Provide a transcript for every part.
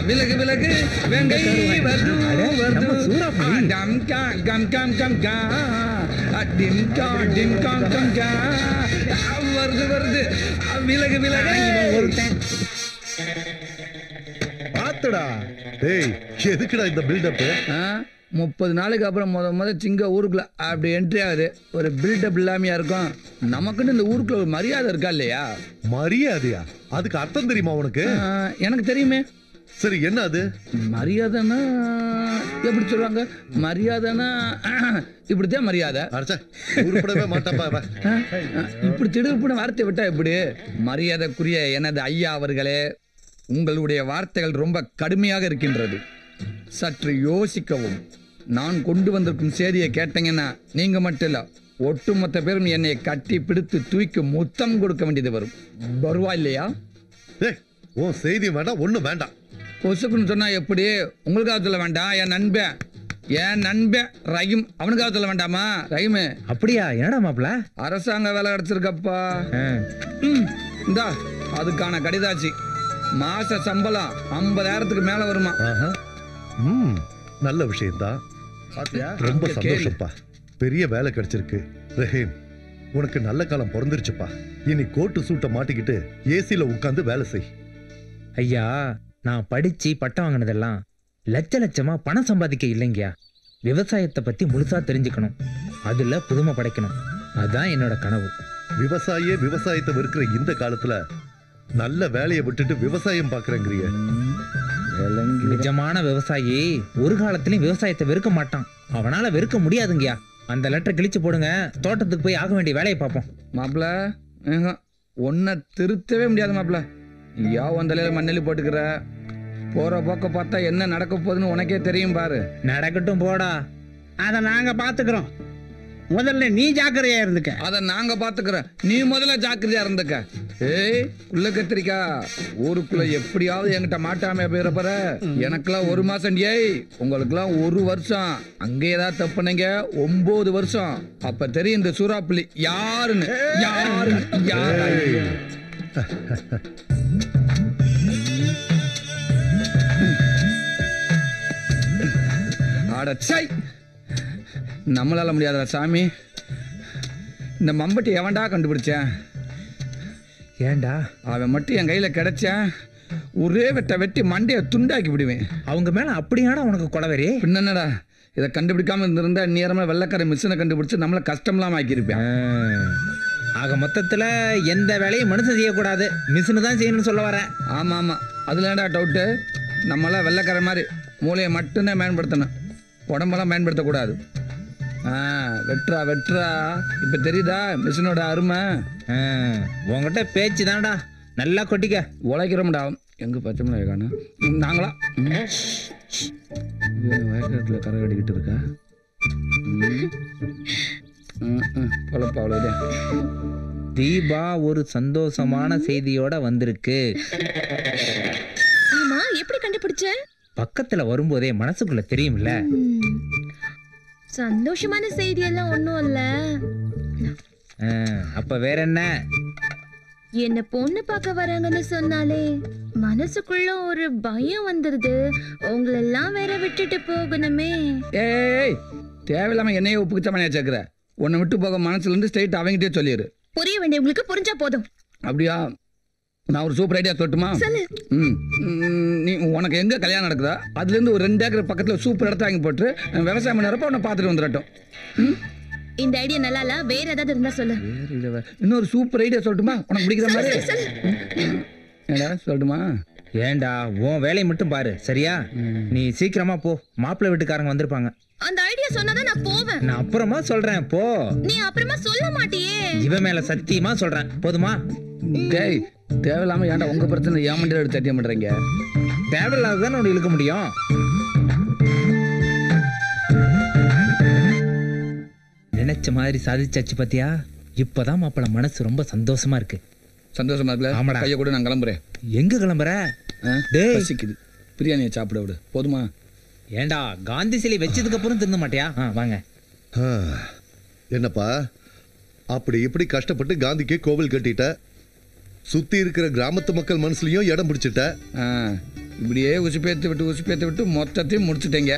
விலகு விலகு வெங்கை வருது வருது டம் கா கம் கம் கம் கா டிம் கா டிம் கம் கம் கா வருது வருது விலகு விலகு ஒருத்தன் பாத்துடா. டேய் எதுக்குடா இந்த பில்டப்? 30 நாளைக்கு அப்புறம் முத சிங்க ஊருக்குள்ள அப்படி என்ட்ரி ஆகுது. ஒரு பில்டப் இல்லாமையா இருக்கும். நமக்குன்னு இந்த ஊருக்குள்ள ஒரு மரியாதை இருக்கா இல்லையா? மரியாதையா? அதுக்கு அர்த்தம் தெரியுமா உனக்கு? எனக்கு தெரியுமே. சரி என்ன அது? மரியாதைன்னா எப்படி சொல்லுவாங்க? மரியாதைன்னா இப்படித்தான் மரியாதை. உருப்படவே மாட்டேன்பா. இப்படி திடுப்புன வார்த்தை விட்டா எப்படி? மரியாதைக்குரிய எனது ஐயா அவர்களே, உங்களுடைய வார்த்தைகள் ரொம்ப கடுமையாக இருக்கின்றது. சற்று யோசிக்கவும். நான் கொண்டு வந்திருக்கும் செய்தியை கேட்டீங்கன்னா நீங்க மட்டும் இல்ல, ஒட்டுமொத்த பேரும் என்னை கட்டி பிடித்து தூக்கி முத்தம் கொடுக்க வேண்டியது வரும். வருவா இல்லையா? உன் செய்தி வேண்டாம், ஒண்ணும் வேண்டாம். பொசுக்குன்னு சொன்னா எப்படி? உங்களுக்காக சொல்ல வேண்டாம், என் நண்பன் ரஹீம் அவனுக்காக சொல்ல வேண்டாமா? ரஹீம் அப்படியா? என்னடா மாப்ள? அரசாங்க வேலை கிடைச்சிருக்கப்பா. இந்தா அதுக்கான கடிதாச்சு. மாச சம்பளம் 50,000க்கு மேல வருமா? நல்ல விஷயம்தான். ரொம்ப சந்தோஷப்பா. பெரிய வேலை கிடைச்சிருக்கு. ரஹீம், உனக்கு நல்ல காலம் பிறந்துருச்சுப்பா. இனி கோட்டு சூட்டை மாட்டிக்கிட்டு ஏசில உட்கார்ந்து வேலை செய். ஐயா, நான் படிச்சு பட்டம் வாங்கினதெல்லாம் லட்சமா பணம் சம்பாதிக்க இல்லைங்கயா. விவசாயத்தை பத்தி முழுசா தெரிஞ்சுக்கணும், அதுல புதுமை படைக்கணும். அதுதான் என்னோட கனவு. விவசாயத்தை வெறுக்கிற இந்த காலத்துல நல்ல வேலையை விட்டுட்டு விவசாயம் பாக்குறேங்கிறிய. நிஜமான விவசாயி ஒரு காலத்திலயும் விவசாயத்தை வெறுக்க மாட்டான். அவனால வெறுக்க முடியாதுங்கயா. அந்த லெட்டர் கிழிச்சு போடுங்க, தோட்டத்துக்கு போய் ஆக வேண்டிய வேலையை பார்ப்போம். மாப்பிள ஒன்ன திருத்தவே முடியாது மாப்பிள. யாவன் தலையில மண்ணெல்லி போட்டுக்கிற. போற போக்க பார்த்தா என்ன நடக்க போகுதுன்னு உனக்கே தெரியும் பாரு. நடக்கட்டும் போடா, அத நாங்க பாத்துக்கிறோம். முதல்ல நீ ஜாக்கிரதையா இருந்துக்க. அத நாங்க பாத்துக்கிறோம், நீ முதல்ல ஜாக்கிரதையா இருந்துக்க. ஏய் உள்ள கத்திரிக்கா, ஊருக்குள்ள எப்படியாவது என்கிட்ட மாட்டாம போயிடப்பற. எனக்குலாம் 1 மாசம், ஏய் உங்களுக்குலாம் 1 வருஷம். அங்க ஏதாவது தப்புனீங்க 9 வருஷம். அப்ப தெரியும் இந்த சூறாப்புலி யாருன்னு. அடச்சை, நம்மளால முடியாதா சாமி? இந்த மம்பட்டி எவன்டா கண்டுபிடிச்சேன்? ஏண்டா அவன் மட்டும் என் கையில கிடைச்சேன், ஒரே வெட்டி மண்டைய துண்டாக்கி விடுவேன். அவங்க மேல அப்படியாடா உனக்கு கொலவெறி? பின்னடா, இதை கண்டுபிடிக்காம இருந்திருந்தா நேரமா வெள்ளக்கார மிஷினை கண்டுபிடிச்சு நம்மள கஷ்டம்லாம் ஆக்கியிருப்பேன். ஆக மொத்தத்துல எந்த வேலையும் மனுஷன் செய்யக்கூடாது, மிஷினு தான் செய்யணும்னு சொல்ல வர. ஆமா ஆமா, அதுல ஏன்டா டவுட்டு? நம்மளாம் வெள்ளக்கார மாதிரி மூளையை மட்டும்தான் பயன்படுத்தணும், உடம்பெல்லாம் பயன்படுத்தக்கூடாது. வெட்ரா வெட்ரா. இப்ப தெரியுதா மிஷினோட அருமை? உங்ககிட்ட பேச்சு தான்டா, நல்லா கொட்டிக்க. உழைக்கிறோம்டா. எங்க பச்சை மிளகாய் காணோம்? நாங்களா வயக்காட்டில் கரை கட்டிக்கிட்டு இருக்கா? பொழப்பா அவ்வளோதான். தீபா ஒரு சந்தோஷமான செய்தியோட வந்திருக்கு. ஆமா, எப்படி கண்டுபிடிச்ச? பக்கத்துல வரும்போதே மனசுக்குள்ள தெரியும்ல. சந்தோஷமான செய்தி எல்லாம் ஒண்ணும் இல்ல. அப்ப வேற என்ன? என்ன பொண்ணு பார்க்க வராங்கன்னு சொன்னாலே மனசுக்குள்ள ஒரு பயம் வந்துருது. உங்களெல்லாம் வேற விட்டுட்டு போகணுமே. ஏய், தேவையில்லாம என்னையே உப்புக்குச்ச மணியா சேர்க்கிற. உன்னை விட்டு போக மனசுல இருந்து ஸ்ட்ரைட் அவங்கிட்டே சொல்லிடு. புரிய வேண்டிய உங்களுக்கு புரிஞ்சா போதும். அப்படியா? நான் ஒரு சூப்பர் ஐடியா சொல்லட்டுமா? நீ உனக்கு எங்க கல்யாணம் நடக்குதா அதுல இருந்து ஒரு 2 ஏக்கர் பக்கத்துல சூப்பர் இடத்த வாங்கி போட்டு விவசாயம் பண்ணறப்ப உன்னை பார்த்துட்டு வந்துடட்டும். இந்த ஐடியா நல்லா இல்ல, வேற ஏதாவது இருந்தா சொல்லு. இன்னொரு சூப்பர் ஐடியா சொல்லட்டுமா உனக்கு பிடிக்கிற மாதிரி? ஏடா சொல்லட்டுமா? ஏண்டா உன் வேலையை மட்டும் பாரு சரியா? நீ சீக்கிரமா போ, மாப்பிள்ளை வீட்டுக்காரங்க வந்திருப்பாங்க. அந்த ஐடியா சொன்னாதான் நான் போவேன். நான் அப்புறமா சொல்றேன் போ. நீ அப்புறமா சொல்ல மாட்டியே. இவன் மேல சத்தியமா சொல்றேன், போதுமா? டேய் தேவையில்லாம ஏன்டா உங்க பிரச்சனை ஏமண்டில எடுத்து சத்தியம் பண்றீங்க? தேவையில்லாததானே உன்னை இழுக்க முடியும். நினைச்ச மாதிரி சாதிச்சாச்சு பாத்தியா? இப்பதான் மாப்பிள்ள மனசு ரொம்ப சந்தோஷமா இருக்கு. சந்தோஷமா இருக்குல்ல? ஆமாடா. கையை கூட நான் கிளம்புறேன். எங்க கிளம்புற? பசிக்குது, பிரியாணியை சாப்பிட விடு. போதுமா? ஏண்டா காந்தி சிலை வச்சதுக்கு அப்புறம் தின்ன மாட்டியா? வாங்க. என்னப்பா அப்படி இப்படி கஷ்டப்பட்டு காந்திக்கு கோவில் கட்டிட்ட, சுத்தி இருக்கிற கிராமத்து மக்கள் மனசுலயும் இடம் பிடிச்சிட்ட. இப்படியே உசுப்பேத்து விட்டு மொத்தத்தையும் முடிச்சுட்டீங்க.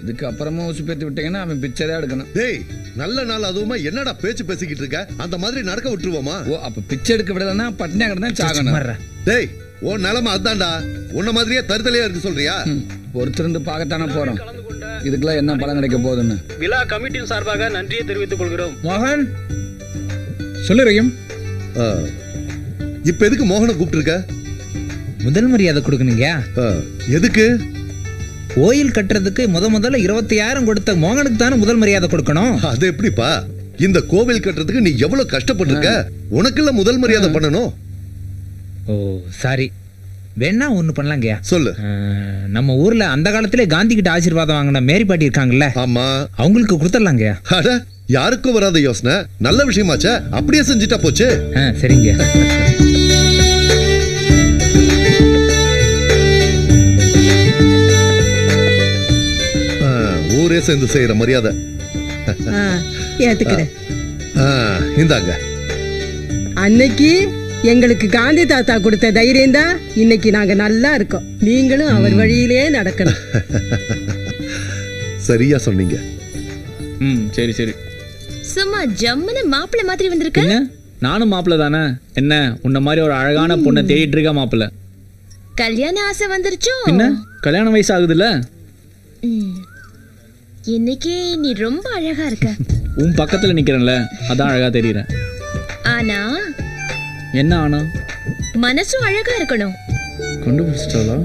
இதுக்கு அப்புறமா உசுப்பேத்து விட்டீங்கன்னா அவன் பிச்சைதான் எடுக்கணும். டேய் நல்ல நாள் அதுவுமா என்னடா பேச்சு பேசிக்கிட்டு இருக்க? அந்த மாதிரி நடக்க விட்டுருவோமா? ஓ அப்ப பிச்சை எடுக்க விடலன்னா பட்டினியா கிடந்தா சாகணும். டேய் உன் நிலைமை அதான்டா. உன்ன மாதிரியே தருதலையா இருக்கு சொல்றியா? ஒருத்தருந்து பார்க்கத்தானே போறோம். இதுக்கெல்லாம் என்ன பலன் கிடைக்க போகுதுன்னு விழா கமிட்டியின் சார்பாக நன்றியை தெரிவித்துக் கொள்கிறோம். மோகன் சொல்லு ரஹீம். இப்ப எதுக்கு மோகனை கூப்பிட்டு இருக்க? முதல் மரியாதை கொடுக்கணுங்க. எதுக்கு? கோயில் கட்டுறதுக்கு முதல்ல 20,000 கொடுத்த மோகனுக்கு தானே முதல் மரியாதை கொடுக்கணும். அது எப்படிப்பா? இந்த கோவில் கட்டுறதுக்கு நீ எவ்வளவு கஷ்டப்பட்டிருக்க. உனக்குள்ள முதல் மரியாதை பண்ணணும். ஓ சாரி. வேணா ஒண்ணு பண்ணலாங்கய்யா. சொல்லு. நம்ம ஊர்ல அந்த காலத்திலே காந்தி கிட்ட ஆசீர்வாதம் வாங்கின மேரி பாட்டி இருக்காங்கல்ல, ஆமா, அவங்களுக்கு கொடுத்துடலாங்கய்யா. அட யாருக்கும் வராத யோசனை. நல்ல விஷயமாச்சே. அப்படியே செஞ்சுட்டா போச்சு. சரிங்க. ஊரே சேர்ந்து செய்யற மரியாதை. ஏத்துக்கிறேன். இந்தாங்க. அன்னைக்கு எங்களுக்கு காந்தி தாத்தா கொடுத்த தைரியம் தான் இன்னைக்கு நாங்க நல்லா இருக்கோம். நீங்களும் அவர் வழியிலே நடக்கணும். சரியா சொன்னீங்க. சரி சரி. சும்மா ஜம்முன்னு மாப்பிள்ளை மாதிரி வந்திருக்க. நானும் மாப்பிள்ள தானே. என்ன உன்ன மாதிரி ஒரு அழகான பொண்ணை தேடிட்டு இருக்க மாப்பிள்ள. கல்யாண ஆசை வந்துருச்சோ? என்ன கல்யாண வயசு ஆகுதுல்ல. இன்னைக்கு நீ ரொம்ப அழகா இருக்க. உன் பக்கத்துல நிக்கிறேன்ல, அதான் அழகா தெரியறேன். ஆனா என்ன ஆனா? மனசும் அழகா இருக்கணும். கண்டுபிடிச்சிட்டாளா?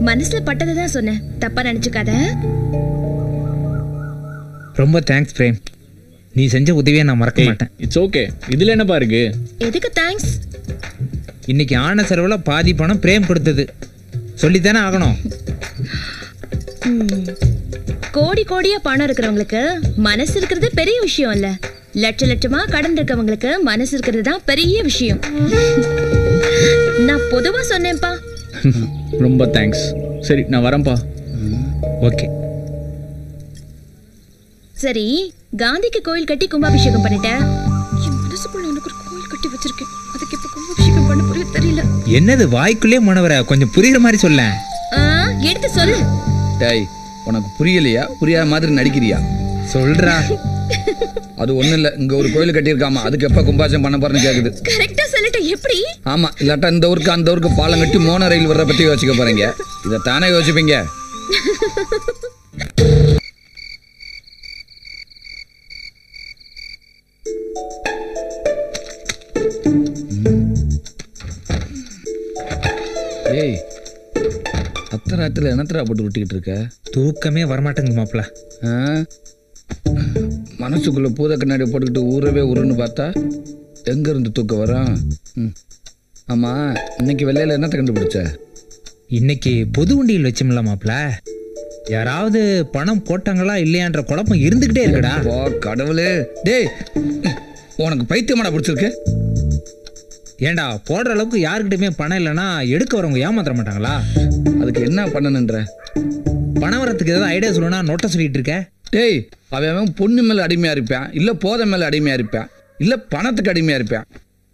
மனசுல பட்டதான் சொன்னேன், தப்பா நினைச்சுக்காத. ரொம்ப தேங்க்ஸ் பிரேம். நீ செஞ்ச உதவியை நான் மறக்க மாட்டேன். It's okay. இதுல என்னப்பா இருக்கு? எதுக்கு தேங்க்ஸ்? இன்னைக்கு ஆன செலவுல பாதி பணம் பிரேம் கொடுத்தது. சொல்லித்தானே ஆகணும். கோடி கோடியா பணம் இருக்கிறவங்களுக்கு மனசு இருக்கிறது பெரிய விஷயம் இல்ல. லட்சமா கடன் இருக்கவங்களுக்கு மனசு இருக்கிறது தான் பெரிய விஷயம். நான் பொதுவா சொன்னேன்ப்பா. ரொம்ப தேங்க்ஸ். சரி நான் வரேன்ப்பா. ஓகே. சரி, காந்திக்கு கோயில் கட்டி கும்பாபிஷேகம் பண்ணிட்டேன். என் மனசுக்குள்ள எனக்கு ஒரு கோயில் கட்டி வச்சிருக்கேன். அதுக்கு இப்ப கும்பாபிஷேகம் பண்ண புரிய தெரியல. என்னது வாய்க்குள்ளே மனவர? கொஞ்சம் புரியுற மாதிரி சொல்ல. எடுத்து சொல்லு. டேய் உனக்கு புரியலையா? புரியாத மாதிரி நடிக்கிறியா? சொல்றா. அது ஒண்ணு இல்ல. இங்க ஒரு கோயில் கட்டியிருக்காமா, அதுக்கு எப்ப கும்பாபிஷேகம் பண்ண போறேன்னு கேக்குது. கரெக்டா சொல்லிட்ட. எப்படி? ஆமா, இல்லாட்டா இந்த ஊருக்கு அந்த ஊருக்கு பாலம் கட்டி மோன ரயில் வர்ற பத்தி யோசிக்க போறீங்க. இதை தானே யோசிப்பீங்க. ஏய் அத்தராத்துல என்னத்தரா போட்டு விட்டுக்கிட்டு இருக்க? தூக்கமே வரமாட்டேங்குது மாப்பிள்ள. மனசுக்குள்ள பூத கண்ணாடி போட்டுக்கிட்டு ஊறவே உருன்னு பார்த்தா எங்க இருந்து தூக்கம் வரும்? ஆமா, இன்னைக்கு வெள்ளையில என்னத்தை கண்டுபிடிச்ச? இன்னைக்கு பொது வண்டியில் வச்சோம்ல மாப்பிள்ள, யாராவது பணம் போட்டாங்களா இல்லையான்ற குழப்பம் இருந்துகிட்டே இருக்குடா. ஓ கடவுளே. டேய் உனக்கு பைத்தியமாடா பிடிச்சிருக்கு? ஏண்டா போடுற அளவுக்கு யாருக்கிட்டயுமே பணம் இல்லைன்னா எடுக்க வரவங்க ஏமாத்திர மாட்டாங்களா? அதுக்கு என்ன பண்ணணுன்ற? பணம் வரத்துக்கு ஏதாவது ஐடியா சொல்லணும்னா நோட்டை சொல்லிட்டு இருக்க. டேய் அவன் பொண்ணு மேல அடிமையா இருப்பான், இல்ல போதை மேல அடிமையா இருப்பான், இல்ல பணத்துக்கு அடிமையா இருப்பான்.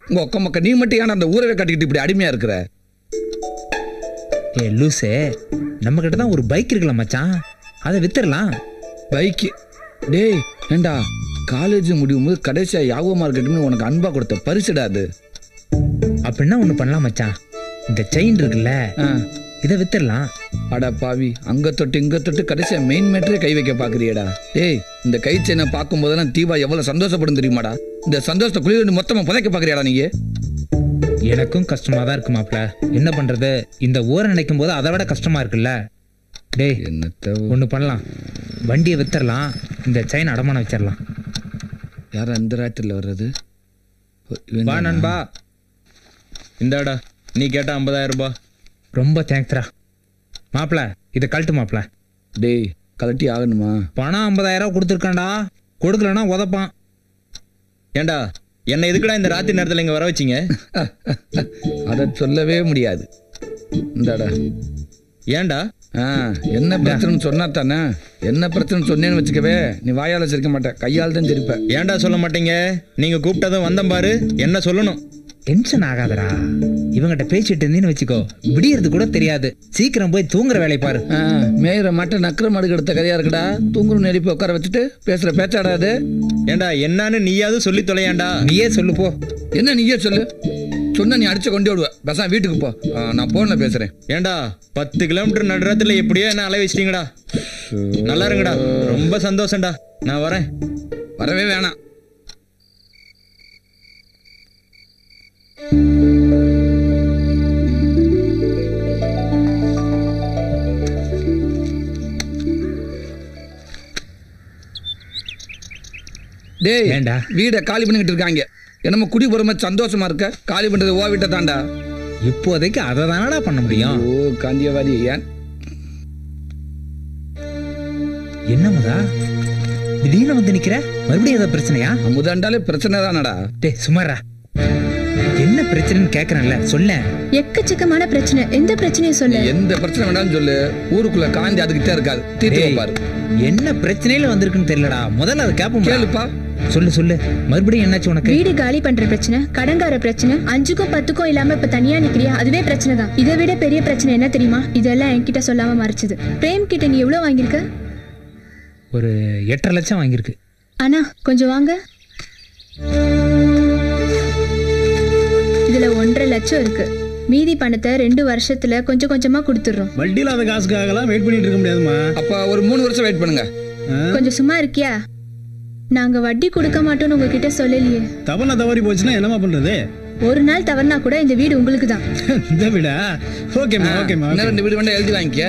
உங்க ஒக்க மக்க நீ மட்டும் ஏன்னா அந்த ஊரவே கட்டிக்கிட்டு இப்படி அடிமையா இருக்கிற? ஏ லூசே, நம்ம கிட்ட தான் ஒரு பைக் இருக்குல்ல மச்சான், அதை வித்துடலாம். பைக்கு? டேய் ஏண்டா காலேஜ் முடியும் போது கடைசியா யாவோ மார்க்கெட்டுன்னு உனக்கு அன்பா கொடுத்த பரிசுடா அது. அப்படின்னா ஒண்ணு பண்ணலாம் மச்சான், இந்த செயின் இருக்குல்ல இதை வித்துடலாம். அடா பாவி, அங்க தொட்டு இங்க தொட்டு கடைசியா மெயின் மேட்டரே கை வைக்க பாக்குறியடா. டேய் இந்த கை செயினை பார்க்கும் போதெல்லாம் தீபா எவ்வளவு சந்தோஷப்படும் தெரியுமாடா? இந்த சந்தோஷத்தை குளிர் மொத்தமா புதைக்க பாக்குறியாடா நீங்க? எனக்கும் கஷ்டமா தான் இருக்கு மாப்ள, என்ன பண்றது? இந்த ஊரை நினைக்கும் போது அதை விட கஷ்டமா இருக்குல்ல. டேய் என்னத்த ஒண்ணு பண்ணலாம், வண்டியை வித்துடலாம், இந்த செயின் அடமானம் வச்சிடலாம். யார் அந்த ராத்திரில வர்றது? வா நண்பா, இந்தாடா நீ கேட்ட 50,000 ரூபாய். ரொம்ப தேங்க்ஸ்ரா மாப்பிள, இதை கழட்டு மாப்பிள. டேய் கலட்டி ஆகணுமா? பணம் 50,000 கொடுத்துருக்காண்டா, கொடுக்கலன்னா உதப்பான். ஏண்டா என்ன எதுக்குடா இந்த ராத்திரி நேரத்தில் இங்கே வர வச்சிங்க? அதை சொல்லவே முடியாது. இந்தாடா. ஏண்டா என்ன பிரச்சனைன்னு சொன்னா தானே. என்ன பிரச்சனை சொன்னேன்னு வச்சுக்கவே நீ வாயால சிரிக்க மாட்டேன், கையால் தான் சிரிப்ப. ஏன்டா சொல்ல மாட்டீங்க? நீங்க கூப்பிட்டதும் வந்தேன் பாரு, என்ன சொல்லணும்? டென்ஷன் ஆகாதடா. இவங்கிட்ட பேசிட்டு இருந்தீன்னு வச்சுக்கோ, விடியறது கூட தெரியாது. சீக்கிரம் போய் தூங்குற வேலையை பாரு. மேயிற மாட்ட நக்கிற மாடு எடுத்த கதையா இருக்குடா. தூங்குற நெருப்பி உட்கார வச்சுட்டு பேசுற பேச்சாடாது. ஏண்டா என்னன்னு நீயாவது சொல்லி தொலையாண்டா. நீயே சொல்லு போ. என்ன நீயே சொல்லு? சொன்ன நீ அடிச்சு கொண்டு விடுவ. பசா வீட்டுக்கு போ, நான் போன்ல பேசுறேன். ஏண்டா 10 கிலோமீட்டர் நடுறதுல எப்படியோ என்ன அலை வச்சிட்டீங்கடா. நல்லா இருங்கடா, ரொம்ப சந்தோஷம்டா. நான் வரேன். வரவே வேணாம். டேய் ஏண்டா வீடை காலி பண்ணிக்கிட்டு இருக்காங்க. என்னமோ குடி போற சந்தோஷமா இருக்க. காலி பண்றது ஓ வீட்டை தாண்டா. இப்போதைக்கு அதை தானடா பண்ண முடியும். ஓ காந்தியவாதி. ஏன் என்னமுதா திடீர்னு வந்து நிக்கிற? மறுபடியும் ஏதாவது பிரச்சனையா? முதண்டாலே பிரச்சனை தானடா. டேய் சுமாரா, என்ன பிரச்சனைன்னு கேக்குறேன்ல, சொல்ல. எக்கச்சக்கமான பிரச்சனை. எந்த பிரச்சனையும் சொல்ல. எந்த பிரச்சனை வேணாலும் சொல்லு. ஊருக்குள்ள காந்தி அதுக்கிட்டே இருக்காது, தீர்த்து வைப்பாரு. என்ன பிரச்சனையில வந்திருக்குன்னு தெரியலடா. முதல்ல அதை கேப்போம். கேளுப்பா. சொல்லு சொல்லு, மறுபடியும் என்னாச்சு உனக்கு? வீடு காலி பண்ற பிரச்சனை, கடன்கார பிரச்சனை, 5க்கும் 10க்கும் இல்லாம இப்ப தனியா நிக்கிறியா, அதுவே பிரச்சனை தான். இதை விட பெரிய பிரச்சனை என்ன தெரியுமா? இதெல்லாம் என்கிட்ட சொல்லாம மறைச்சது. பிரேம் கிட்ட நீ எவ்வளவு வாங்கியிருக்க? ஒரு 8.5 லட்சம் வாங்கியிருக்கு. அண்ணா கொஞ்சம் வாங்க. இதுல 1.5 லட்சம் இருக்கு. மீதி பணத்தை 2 வருஷத்துல கொஞ்சம் கொஞ்சமா கொடுத்துடுறோம். வட்டி இல்லாத காசுக்காகலாம் வெயிட் பண்ணிட்டு இருக்க முடியாதுமா. அப்ப ஒரு 3 வருஷம் வெயிட் பண்ணுங்க. கொஞ்சம் சும்மா இருக்கியா? நாங்க வட்டி கொடுக்க மாட்டோம்னு உங்ககிட்ட சொல்லலையே. தவறுனா தவறி போச்சுன்னா என்னமா பண்றது? ஒரு நாள் தவறுனா கூட இந்த வீடு உங்களுக்கு தான். இந்த வீடா? ஓகேமா ஓகேமா. இன்னும் 2 வீடு வேண்டாம், எழுதி வாங்கிக்க.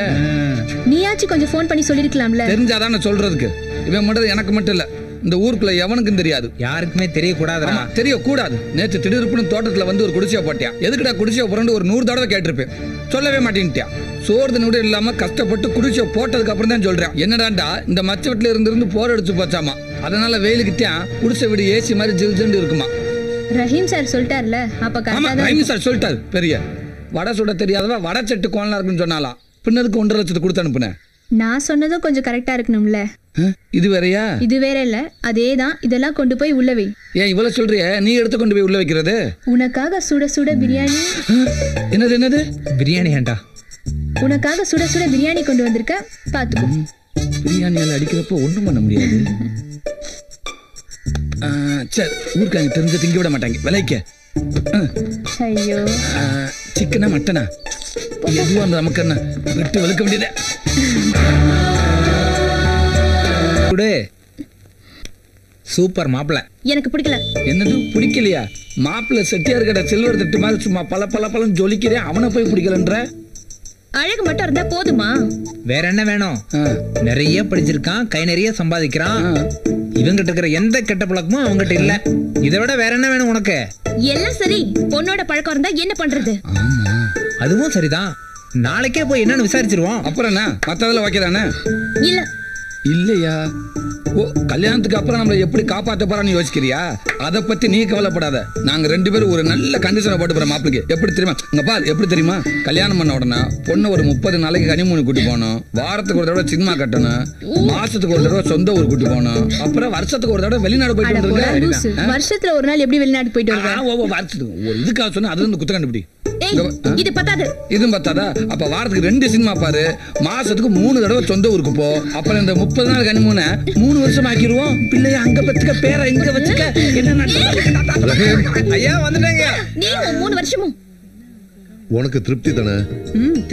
நீயாச்சும் கொஞ்சம் ஃபோன் பண்ணி சொல்லிருக்கலாம்ல. தெரிஞ்சாதான் நான் சொல்றதுக்கு. இவன் மட்டும் எனக்கு மட்டும் இல்ல, இந்த ஊருக்குள்ள எவனுக்கும் தெரியாது. யாருக்குமே தெரியக்கூடாதுடா. தெரியக்கூடாது. நேற்று திடீர்னு தோட்டத்துல வந்து ஒரு குடிசையை போட்டியா. எதுக்குடா குடிசையை புரண்டு ஒரு 100 தடவை கேட்டிருப்பேன். சொல்லவே மாட்டேன்ட்டியா. சோறு தண்ணி கூட இல்லாம கஷ்டப்பட்டு குடிசையை போட்டதுக்கு அப்புறம் தான் சொல்றேன். என்னடாண்டா இந்த மச்ச வீட்டுல இருந்து போர் அடிச்சு போச்சாமா. அதனால வெயிலுக்குத்தான் குடிசை வீடு ஏசி மாதிரி ஜில்ஜின்னு இருக்குமா. ரஹீம் சார் சொல்லிட்டார்ல, அப்ப ஆமா ரஹீம் சார் சொல்லிட்டாரு. பெரிய வடை சுட தெரியாதவ வடை செட்டு கோணலா இருக்குன்னு சொன்னாலாம். பின்னதுக்கு 1.5 லட்சத்தை கொடுத்து அனுப்புனேன். நான் சொன்னதும் கொஞ்சம் கரெக்டா இருக்கணும்ல. இது வேறையா? இது வேற இல்ல, அதேதான். இதெல்லாம் கொண்டு போய் உள்ள வை. ஏன் இவ்வளவு சொல்றிய? நீ எடுத்து கொண்டு போய் உள்ள வைக்கிறது? உனக்காக சுட சுட பிரியாணி. என்னது என்னது? பிரியாணி ஏண்டா? உனக்காக சுட சுட பிரியாணி கொண்டு வந்திருக்க, பாத்துக்கோ. பிரியாணியால அடிக்கிறப்போ ஒண்ணும் பண்ண முடியாது. சரி, ஊருக்காங்க தெரிஞ்ச திங்க விட மாட்டாங்க. விலைக்க ஐயோ, சிக்கனா மட்டனா எதுவும் அந்த நமக்கு என்ன விட்டு வலுக்க வேண்டியது. சூப்பர் மாப்பிள்ள. எனக்கு பிடிக்கல. என்னது பிடிக்கலையா? மாப்பிள்ள செட்டியார் கடை சில்வர் தட்டு மாதிரி சும்மா பல பல பலன்னு ஜொலிக்கிறேன். அவனை போய் பிடிக்கலன்ற? அழகு மட்டும் இருந்தா போதுமா? வேற என்ன வேணும்? நிறைய படிச்சிருக்கான், கை நிறைய சம்பாதிக்கிறான். இவங்கிட்ட இருக்கிற எந்த கெட்ட பழக்கமும் அவங்ககிட்ட இல்ல. இதை விட வேற என்ன வேணும் உனக்கு? எல்லாம் சரி, பொண்ணோட பழக்கம் இருந்தா என்ன பண்றது? அதுவும் சரிதான். நாளைக்கே போய் என்னன்னு விசாரிச்சிருவோம். அப்புறம் என்ன மத்ததுல வைக்கதானே? இல்ல இல்லையா? ஓ, கல்யாணத்துக்கு அப்புறம் நம்மளை எப்படி காப்பாற்ற போறான்னு யோசிக்கிறியா? அதை பத்தி நீ கவலைப்படாத. நாங்க 2 பேரும் ஒரு நல்ல கண்டிஷனை போட்டு போறோம் மாப்பிளைக்கு. எப்படி தெரியுமா? இங்க பாரு, எப்படி தெரியுமா? கல்யாணம் பண்ண உடனே பொண்ணு ஒரு 30 நாளைக்கு கனிமூணு கூட்டி போகணும். வாரத்துக்கு ஒரு தடவை சினிமா கட்டணும். மாசத்துக்கு ஒரு தடவை சொந்த ஊர் கூட்டி போகணும். அப்புறம் வருஷத்துக்கு ஒரு தடவை வெளிநாடு போயிட்டு வந்துருக்க. வருஷத்துல ஒரு நாள் எப்படி வெளிநாடு போயிட்டு வருவேன்? வருஷத்துக்கு ஒரு இதுக்காக சொன்னா அதுல இருந்து குத்த கண்டுபிடி. இது பத்தாது. இதுவும் பத்தாதா? அப்ப வாரத்துக்கு 2 சினிமா பாரு. மாசத்துக்கு 3 தடவை சொந்த ஊருக்கு போ. அப்புறம் இந்த 30 நாள் கனிமூனை 3 வருஷம் ஆக்கிடுவோம். பிள்ளைய அங்க வச்சுக்க, பேரை இங்க வச்சுக்க. என்ன ஐயா வந்துட்டாங்க. நீ 3 வருஷமும் உனக்கு திருப்தி தானே?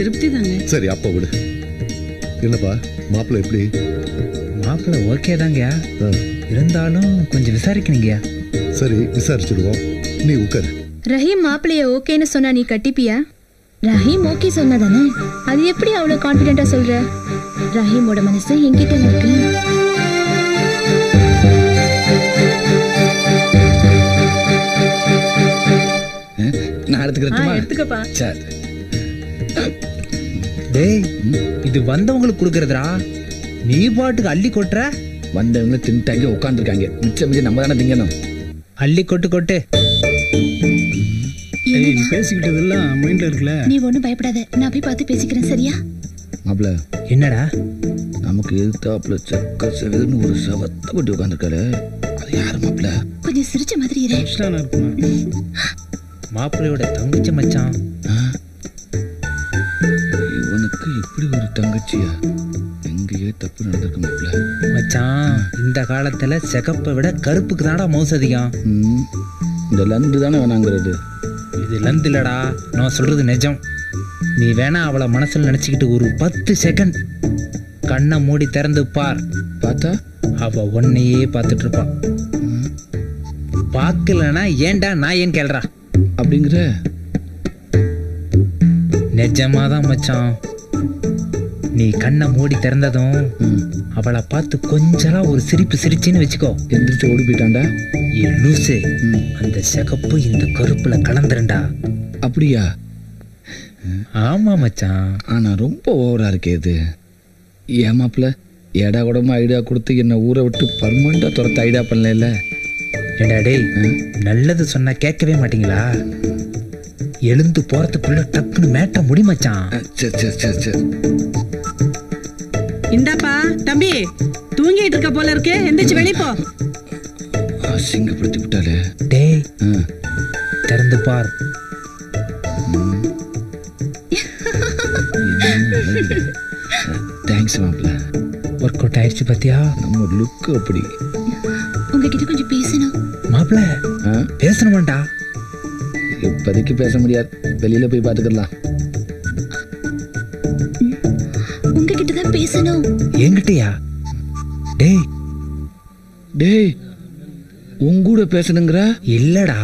திருப்தி தானே. சரி அப்ப விடு. என்னப்பா மாப்பிள்ள எப்படி? மாப்பிள்ள ஓகே தாங்க, இருந்தாலும் கொஞ்சம் விசாரிக்கணுங்கயா. சரி விசாரிச்சிடுவோம், நீ உட்காரு. ரஹீம் மாப்பிளைய ஓகேன்னு சொன்னா நீ கட்டிப்பியா? ரஹீம் ஓகே சொன்னதானே, அது எப்படி அவ்வளவு கான்பிடென்ட்டா சொல்ற? ரஹீமோட மனசு என்கிட்ட இருக்கு. நான் எடுத்துக்கப்பா. சரி. டேய், இது வந்தவங்களுக்கு கொடுக்கறதுடா. நீ பாட்டுக்கு அள்ளி கொட்டுற. வந்தவங்க தின்ட்டாங்க, உட்காந்துருக்காங்க. மிச்சம் நம்ம தானே திங்கணும். அள்ளி கொட்டு கொட்டு. பேசிக்கிட்டதெல்லாம் மைண்ட்ல இருக்குல்ல. நீ ஒண்ணும் பயப்படாத, நான் போய் பார்த்து பேசிக்கிறேன், சரியா? மாப்பிள்ள என்னடா நமக்கு எதிர்த்தாப்புல செக்க செவன்னு ஒரு சவத்தை கொட்டி உட்காந்துருக்காரு. அது யாரு மாப்பிள்ள? கொஞ்சம் சிரிச்ச மாதிரி இரு. இஷ்டம் இருக்குமா? மாப்பிள்ளையோட தங்கச்சி மச்சான். இவனுக்கு இப்படி ஒரு தங்கச்சியா? எங்கேயே தப்பு நடந்திருக்கு மாப்பிள்ள. மச்சான் இந்த காலத்துல சிகப்பை விட கருப்புக்கு தான்டா மவுஸ் அதிகம். இந்த லந்து தானே வேணாங்கிறது. இது லந்து இல்லடா, நான் சொல்றது நிஜம். நீ வேணா அவளை மனசுல நினைச்சுக்கிட்டு ஒரு 10 செகண்ட் கண்ணை மூடி திறந்து பார். பார்த்தா அவ உன்னையே பார்த்துட்டு இருப்பா. பார்க்கலனா ஏன்டா நான் ஏன் கேள்றா அப்படிங்கிற? நிஜமாதான் மச்சான். நீ கண்ணை மூடி திறந்ததும் அவளை பார்த்து கொஞ்சலா ஒரு சிரிப்பு சிரிச்சின்னு வச்சுக்கோ. எந்திரிச்சு ஓடி போயிட்டான்டா. ஏ லூசு, அந்த சிகப்பு இந்த கருப்புல கலந்துருண்டா. அப்படியா? ஆமா மச்சான். ஆனா ரொம்ப ஓவரா இருக்கே இது. ஏன் மாப்பிள்ள ஏடா கூடமா ஐடியா கொடுத்து என்ன ஊரை விட்டு பர்மனண்டா துரத்த ஐடியா பண்ணல? ஏண்டா டேய், நல்லது சொன்னா கேட்கவே மாட்டீங்களா? எழுந்து போறதுக்குள்ள டக்குன்னு மேட்ட முடி மச்சான். சரி சரி சரி சரி. இந்தாப்பா தம்பி, தூங்கிட்டு இருக்க போல இருக்கு, எந்திரிச்சு வெளிய போ. அசிங்கப்படுத்தி விட்டாலே. டேய் திறந்து பார். தேங்க்ஸ் மாப்பிள்ள. ஒர்க் அவுட் ஆயிடுச்சு பாத்தியா? நம்ம லுக்கு அப்படி. உங்ககிட்ட கொஞ்சம் பேசணும். மாப்பிள்ள பேசணுமாண்டா? இப்போதைக்கு பேச முடியாது, வெளியில போய் பாத்துக்கலாம். உங்ககிட்ட தான் பேசணும். என்கிட்டயா? டேய் டேய் உங்கூட பேசணுங்கிற? இல்லடா,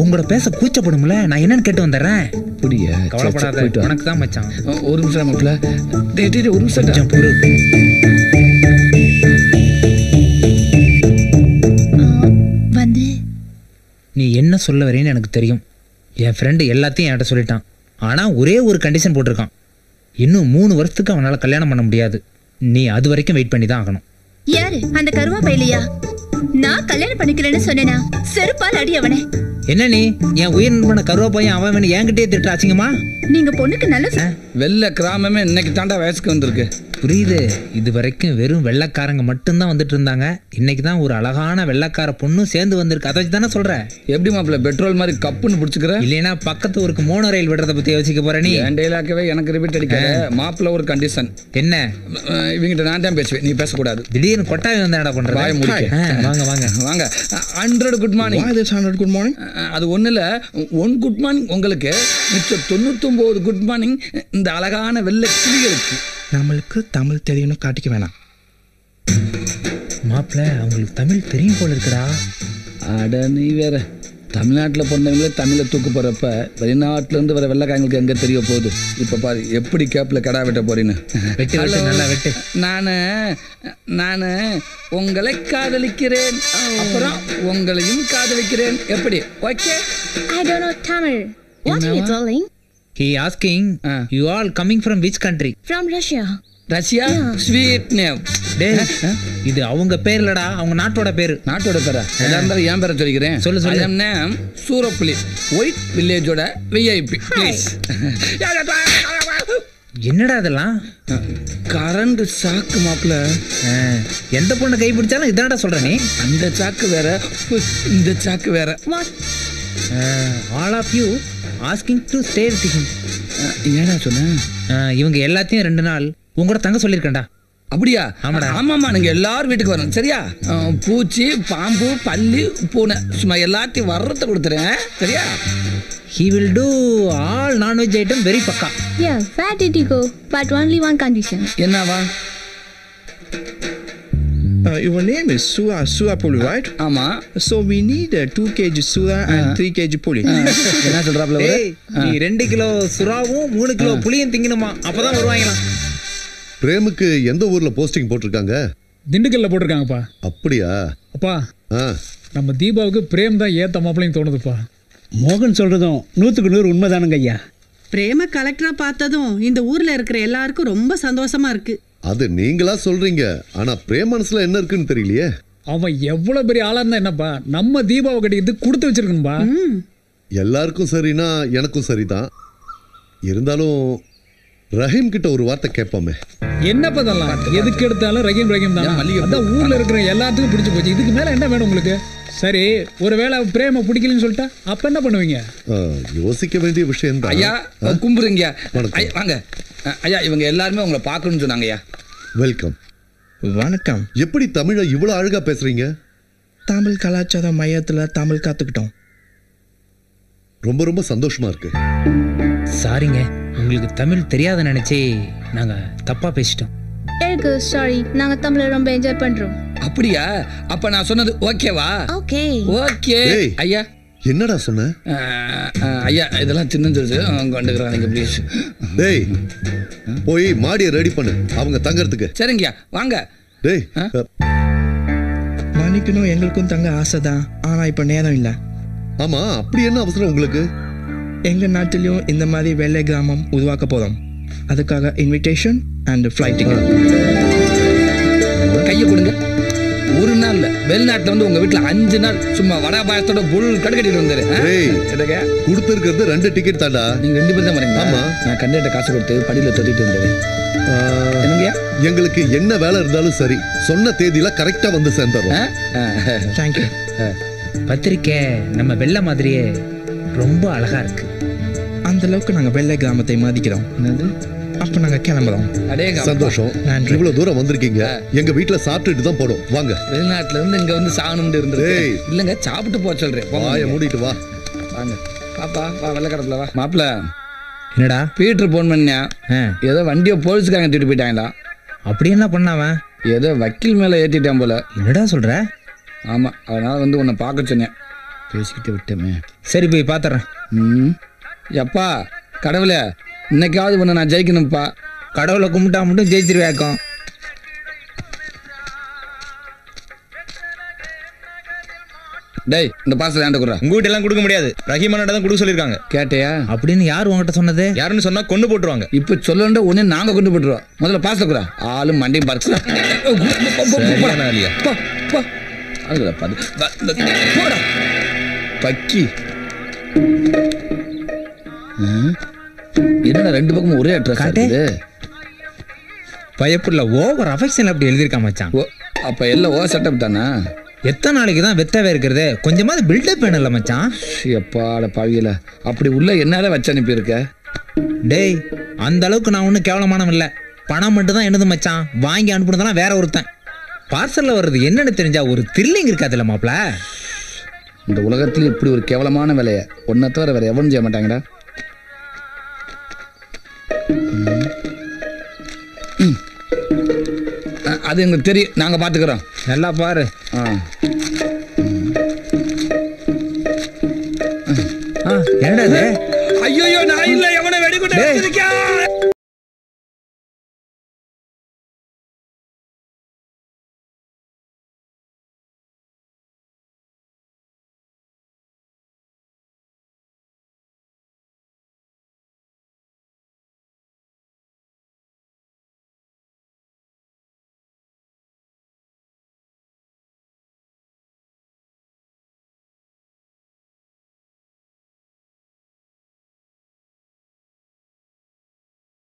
உங்களோட பேச கூச்சப்படும்ல, நான் என்னன்னு கேட்டு வந்துடுறேன். அப்படியா? கவலைப்படாத, உனக்கு தான் மச்சான். ஒரு நிமிஷம் மாப்பிள்ள. டேய் டேய் ஒரு நிமிஷம். கொஞ்சம் பொறு. வந்து நீ என்ன சொல்ல வரேன்னு எனக்கு தெரியும். என் ஃப்ரெண்டு எல்லாத்தையும் என்கிட்ட சொல்லிட்டான். ஆனா ஒரே ஒரு கண்டிஷன் போட்டிருக்கான். இன்னும் 3 வருஷத்துக்கு அவனால கல்யாணம் பண்ண முடியாது. நீ அது வரைக்கும் வெயிட் பண்ணி தான் ஆகணும். யாரு அந்த கருவா பையலையா? நான் கல்யாணம் பண்ணிக்கிறேன்னு சொன்னேனா? செருப்பால் அடி அவனை. என்ன நீ என் உயிர் நண்பன கருவா பையன் அவன் என்கிட்டயே திட்ட அசிங்கமா? நீங்க பொண்ணுக்கு நல்ல வெள்ளை கிராமமே இன்னைக்கு தாண்டா வயசுக்கு வந்திருக்கு. புரியுது. இது வரைக்கும் வெறும் வெள்ளைக்காரங்க மட்டும்தான் வந்துட்டு இருந்தாங்க. இன்னைக்கு தான் ஒரு அழகான வெள்ளைக்கார பொண்ணும் சேர்ந்து வந்திருக்கு. அதை தானே சொல்ற? எப்படி மாப்பிள்ள பெட்ரோல் மாதிரி கப்புன்னு பிடிச்சிக்கிற? இல்லைன்னா பக்கத்து ஊருக்கு மோனோ ரயில் விடுறத பத்தி யோசிக்க போற நீ? என் டைலாக்கவே எனக்கு ரிப்பீட் அடிக்காத. மாப்பிள்ள ஒரு கண்டிஷன். என்ன? இவங்கிட்ட நான் தான் பேசுவேன், நீ பேசக்கூடாது. திடீர்னு கொட்டாவி வந்து என்ன பண்ற? வாய முடிக்க. வாங்க வாங்க வாங்க. 100 good morning. Why this 100 good morning? அது ஒண்ணு இல்ல, 1 குட் மார்னிங் உங்களுக்கு, மிச்சம் 99 குட் மார்னிங் இந்த அழகான வெள்ளை கிளிகளுக்கு. நம்மளுக்கு தமிழ் தெரியணும் காட்டிக்க வேணாம். மாப்பிள்ள அவங்களுக்கு தமிழ் தெரியும் போல இருக்குடா. அட நீ வேற. தமிழ்நாட்டில் பிறந்தவங்களே தமிழை தூக்கு போறப்ப வெளிநாட்டிலேருந்து வர வெள்ளைக்காரங்களுக்கு எங்கே தெரிய போகுது? இப்போ பாரு எப்படி கேப்பில் கடா வெட்ட போறீன்னு. வெட்டு வெட்டு நல்லா வெட்டு. நான் உங்களை காதலிக்கிறேன், அப்புறம் உங்களையும் காதலிக்கிறேன். எப்படி? Okay. I don't know Tamil. What are you telling? He asking you all coming from which country? From Russia. Russia? Sweet name. டேய் இது அவங்க பேர் இல்லடா, அவங்க நாட்டோட பேரு. நாட்டோட பேரா? எதா இருந்தாலும் என் பேரை சொல்லிக்கிறேன். சொல்லு சொல்லு. நேம் சூரப்புலி, ஒயிட் வில்லேஜோட விஐபி. ப்ளீஸ். என்னடா அதெல்லாம்? கரண்ட் சாக்கு மாப்பிள்ள. எந்த பொண்ணை கை பிடிச்சாலும் இதான்டா சொல்ற நீ. அந்த சாக்கு வேற, இந்த சாக்கு வேற. What? All of you asking to stay with him. ஏடா சொன்ன? இவங்க எல்லாத்தையும் 2 நாள் உங்களோட தங்க சொல்லியிருக்கேன்டா. அப்படியா? ஆமாடா. ஆமாம்மா, நீங்க எல்லாரும் வீட்டுக்கு வரணும் சரியா? பூச்சி, பாம்பு, பல்லி, பூனை சும்மா எல்லாத்தையும் வர்றத கொடுத்துறேன் சரியா? He will do all non-veg item very பக்கா. Yeah, where did you go? But only one condition. என்னவா? Your name is Sura Puli, right? ஆமா. So we need 2 kg Sura and 3 kg Puli. என்ன சொல்றாப்ல? நீ 2 கிலோ சுறாவும் 3 கிலோ புளியும் திங்கணுமா, அப்பதான் வருவாங்களாம். பிரேமுக்கு எந்த ஊர்ல posting போட்டிருக்காங்க? திண்டுக்கல்ல போட்டிருக்காங்கப்பா. அப்படியா? அப்பா ஆ, நம்ம தீபாவுக்கு பிரேம் தான் ஏத்த மாப்பிள்ளைன்னு தோணுதுப்பா. மோகன் சொல்றதும் 100க்கு 100 உண்மைதானுங்க ஐயா. பிரேம கலெக்டரா பார்த்ததும் இந்த ஊர்ல இருக்கிற எல்லாருக்கும் ரொம்ப சந்தோஷமா இருக்கு. அது நீங்களா சொல்றீங்க, ஆனா பிரேம் மனசுல என்ன இருக்குன்னு தெரியலையே. அவன் எவ்வளவு பெரிய ஆளா இருந்தா என்னப்பா, நம்ம தீபாவை கட்டிக்கிட்டு கொடுத்து வச்சிருக்கணும்பா. எல்லாருக்கும் சரினா எனக்கும் சரிதான். இருந்தாலும் ரஹீம் கிட்ட ஒரு வார்த்தை கேட்போமே. என்ன பண்ணலாம்? எதுக்கு எடுத்தாலும் ரஹீம் ரஹீம் தான். அதான் ஊர்ல இருக்கிற எல்லாத்துக்கும் பிடிச்சு போச்சு. இதுக்கு மேல என்ன வேணும் உங்களுக்கு? சரி, ஒருவேளை பிரேம பிடிக்கலன்னு சொல்லிட்டா அப்ப என்ன பண்ணுவீங்க? யோசிக்க வேண்டிய விஷயம் தான். ஐயா கும்புறீங்க. வாங்க ஐயா, இவங்க எல்லாருமே உங்களை பார்க்கணும்னு சொன்னாங்க ஐயா. வெல்கம். வணக்கம். எப்படி தமிழை இவ்வளவு அழகா பேசுறீங்க? தமிழ் கலாச்சார மையத்துல தமிழ் கத்துக்கிட்டோம். ரொம்ப ரொம்ப சந்தோஷமா இருக்கு. சாரிங்க, உங்களுக்கு தமிழ் தெரியாத நினைச்சே நாங்க தப்பா பேசிட்டோம். எனக்கு சாரி, நாங்க தமிழை ரொம்ப என்ஜாய் பண்றோம். அப்படியா? அப்ப நான் சொன்னது ஓகேவா? ஓகே ஓகே ஐயா. என்னடா சொன்ன? ஐயா இதெல்லாம் சின்ன கொண்டுக்கிறாங்க ப்ளீஸ். டேய் போய் மாடியை ரெடி பண்ணு அவங்க தங்கறதுக்கு. சரிங்கய்யா வாங்க. டேய் மன்னிக்கணும், எங்களுக்கும் தங்க ஆசைதான். ஆனா இப்ப நேரம் இல்ல. ஆமா, அப்படி என்ன அவசரம் உங்களுக்கு? எங்க நாட்டிலையும் இந்த மாதிரி வெள்ளை கிராமம் உருவாக்க போறோம். அதுக்காக இன்விடேஷன் அண்ட் ஃப்ளைட் டிக்கெட். கையை கொடுங்க. ஒரு நாள் இல்ல, வெளிநாட்டுல வந்து உங்க வீட்டுல 5 நாள் சும்மா வடா பாயத்தோட புல் கடுக்கட்டிட்டு வந்தாரு. கொடுத்துருக்கிறது 2 டிக்கெட் தாண்டா. நீங்க 2 பேர் தான் வரீங்க. ஆமா, நான் கண்டிப்பா காசு கொடுத்து படியில தொட்டிட்டு வந்தாரு. எங்களுக்கு என்ன வேலை இருந்தாலும் சரி, சொன்ன தேதியில கரெக்டா வந்து சேர்ந்துறோம். தேங்க்யூ. பத்திரிக்கை நம்ம வெள்ளை மாதிரியே ரொம்ப அழகா இருக்கு. அந்த அளவுக்கு நாங்க வெள்ளை கிராமத்தை மதிக்கிறோம். அப்ப நாங்க கிளம்புறோம். சந்தோஷம். இவ்வளவு தூரம் வந்திருக்கீங்க. எங்க வீட்டுல சாப்பிட்டுட்டு தான் போறோம். வாங்க. வெளிநாட்டுல இருந்து இங்க வந்து சாகணும்னு இருந்தது இல்லங்க, சாப்பிட்டு போ சொல்றேன். வாயை மூடிட்டு வா. வாங்க பாப்பா, வா வெள்ளை கடப்புல வா. மாப்பிள்ள என்னடா? பீட்டர் போன் பண்ணியா? ஏதோ வண்டியை போலீஸ்காரங்க தூக்கிட்டு போயிட்டாங்களா? அப்படி என்ன பண்ணாவன்? ஏதோ வக்கீல் மேல ஏத்திட்டான் போல. என்னடா சொல்ற? ஆமா, அதனால வந்து உன்னை பார்க்க சொன்னேன். பேசிக்கிட்டு விட்டமே. சரி போய் பாத்துறேன். எப்பா கடவுளே, இன்னைக்காவது உன்னை நான் ஜெயிக்கணும்ப்பா. கடவுளை கும்பிட்டா மட்டும் ஜெயிச்சிருவேக்கம். டேய் இந்த பாசல ஏன்ட குறா? உங்ககிட்ட எல்லாம் கொடுக்க முடியாது. ரஹீமானோட தான் கொடுக்க சொல்லிருக்காங்க. கேட்டியா? அப்படின்னு யார் உங்ககிட்ட சொன்னது? யாருன்னு சொன்னா கொண்டு போட்டுருவாங்க. இப்ப சொல்லண்ட உடனே நாங்க கொண்டு போட்டுருவோம். முதல்ல பாசல குறா. ஆளு மண்டி பர்க்ஸ். பக்கி என்னடா 2 பக்கமும் ஒரே அட்ரஸ் இருக்குது. பயப்புள்ள ஓவர் அஃபெக்ஷன் அப்படி எழுதிருக்கா மச்சான். அப்ப எல்லாம் ஓ செட்டப் தானா? எத்தனை நாளைக்கு தான் வெத்தவே இருக்கிறது? கொஞ்சமாவது பில்டப் வேணும்ல மச்சான். எப்பாட பாவியல, அப்படி உள்ள என்னால வச்சு அனுப்பியிருக்க? டேய் அந்த அளவுக்கு நான் ஒன்றும் கேவலமானவன் இல்லை. பணம் மட்டும் தான் என்னது மச்சான். வாங்கி அனுப்புனதெல்லாம் வேற ஒருத்தன். பார்சல்ல வர்றது என்னன்னு தெரிஞ்சா ஒரு த்ரில்லிங் இருக்காதுல்ல மாப்ள? இந்த உலகத்துல இப்படி ஒரு கேவலமான வேலையை ஒன்ன தவிர வேற எவனும் செய்ய மாட்டாங்கடா. அது எங்களுக்கு தெரியும், நாங்க பாத்துக்கிறோம். நல்லா பாரு. என்னடா இது? ஐயோ நான் இல்ல, எவனை வெடிகுண்டு வச்சிருக்கா?